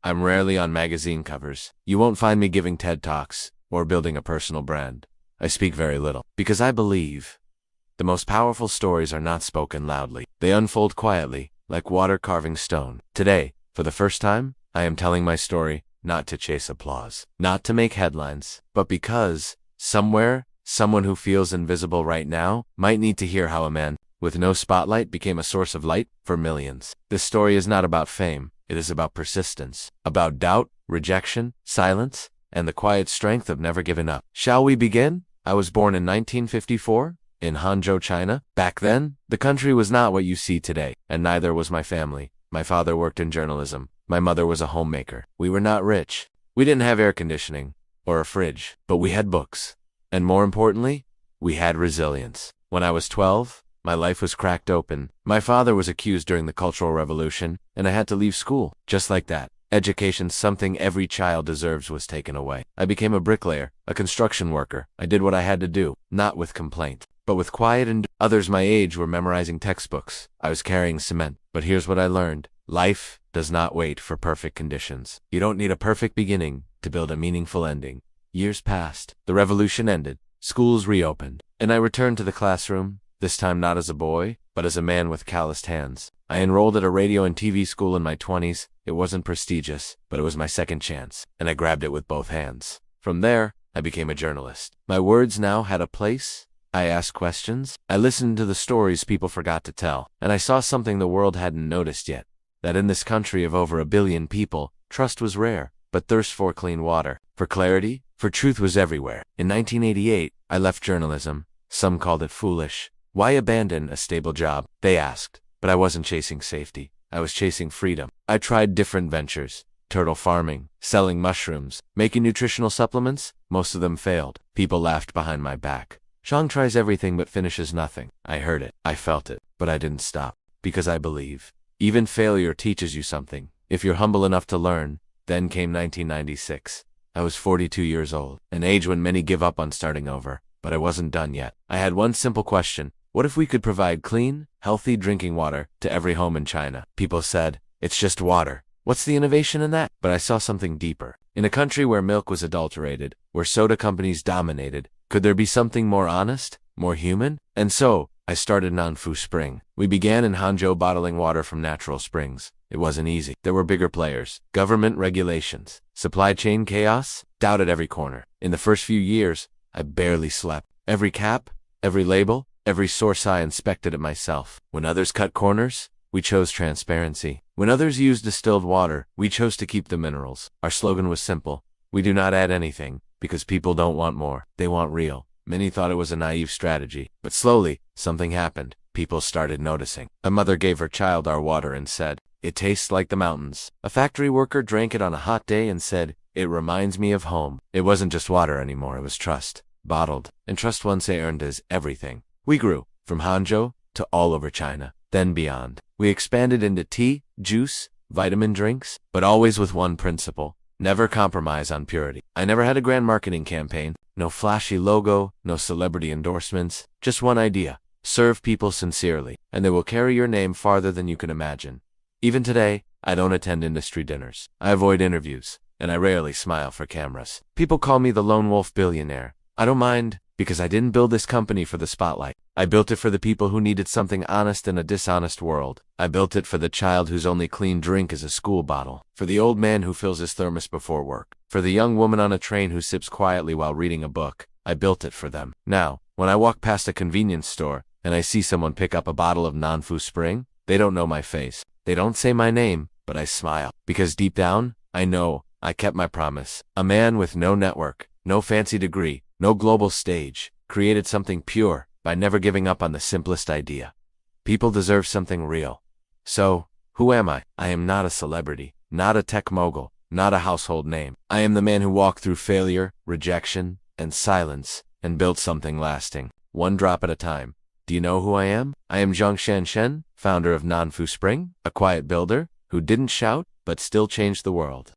I'm rarely on magazine covers. You won't find me giving TED Talks or building a personal brand. I speak very little because I believe the most powerful stories are not spoken loudly. They unfold quietly, like water carving stone. Today, for the first time, I am telling my story not to chase applause, not to make headlines, but because somewhere, someone who feels invisible right now might need to hear how a man with no spotlight became a source of light for millions. This story is not about fame. It is about persistence, about doubt, rejection, silence, and the quiet strength of never giving up. Shall we begin? I was born in 1954 in Hangzhou, China. Back then, the country was not what you see today, and neither was my family. My father worked in journalism. My mother was a homemaker. We were not rich. We didn't have air conditioning or a fridge, but we had books. And more importantly, we had resilience. When I was 12, my life was cracked open. My father was accused during the Cultural Revolution, and I had to leave school. Just like that, education, something every child deserves, was taken away. I became a bricklayer, a construction worker. I did what I had to do, not with complaint, but with quiet. And others my age were memorizing textbooks. I was carrying cement. But here's what I learned. Life does not wait for perfect conditions. You don't need a perfect beginning to build a meaningful ending. Years passed. The revolution ended. Schools reopened. And I returned to the classroom, this time not as a boy, but as a man with calloused hands. I enrolled at a radio and TV school in my 20s. It wasn't prestigious, but it was my second chance, and I grabbed it with both hands. From there, I became a journalist. My words now had a place. I asked questions. I listened to the stories people forgot to tell, and I saw something the world hadn't noticed yet. That in this country of over 1 billion people, trust was rare, but thirst for clean water, for clarity, for truth was everywhere. In 1988, I left journalism. Some called it foolish. Why abandon a stable job? They asked. But I wasn't chasing safety. I was chasing freedom. I tried different ventures. Turtle farming, selling mushrooms, making nutritional supplements. Most of them failed. People laughed behind my back. Zhang tries everything but finishes nothing. I heard it. I felt it. But I didn't stop. Because I believe even failure teaches you something, if you're humble enough to learn. Then came 1996. I was 42 years old, an age when many give up on starting over. But I wasn't done yet. I had one simple question. What if we could provide clean, healthy drinking water to every home in China? People said, it's just water. What's the innovation in that? But I saw something deeper. In a country where milk was adulterated, where soda companies dominated, could there be something more honest, more human? And so, I started Nanfu Spring. We began in Hangzhou bottling water from natural springs. It wasn't easy. There were bigger players, government regulations, supply chain chaos, doubt at every corner. In the first few years, I barely slept. Every cap, every label, every source I inspected it myself. When others cut corners, we chose transparency. When others used distilled water, we chose to keep the minerals. Our slogan was simple. We do not add anything, because people don't want more. They want real. Many thought it was a naive strategy. But slowly, something happened. People started noticing. A mother gave her child our water and said, it tastes like the mountains. A factory worker drank it on a hot day and said, it reminds me of home. It wasn't just water anymore, it was trust. Bottled. And trust once earned is everything. We grew, from Hangzhou to all over China, then beyond. We expanded into tea, juice, vitamin drinks, but always with one principle. Never compromise on purity. I never had a grand marketing campaign, no flashy logo, no celebrity endorsements, just one idea. Serve people sincerely, and they will carry your name farther than you can imagine. Even today, I don't attend industry dinners. I avoid interviews, and I rarely smile for cameras. People call me the lone wolf billionaire. I don't mind, because I didn't build this company for the spotlight. I built it for the people who needed something honest in a dishonest world. I built it for the child whose only clean drink is a school bottle. For the old man who fills his thermos before work. For the young woman on a train who sips quietly while reading a book. I built it for them. Now, when I walk past a convenience store and I see someone pick up a bottle of Nanfu Spring, they don't know my face. They don't say my name, but I smile. Because deep down, I know I kept my promise. A man with no network, no fancy degree, no global stage, created something pure by never giving up on the simplest idea. People deserve something real. So, who am I? I am not a celebrity, not a tech mogul, not a household name. I am the man who walked through failure, rejection, and silence, and built something lasting, one drop at a time. Do you know who I am? I am Zhang Shanshen, founder of Nanfu Spring, a quiet builder who didn't shout, but still changed the world.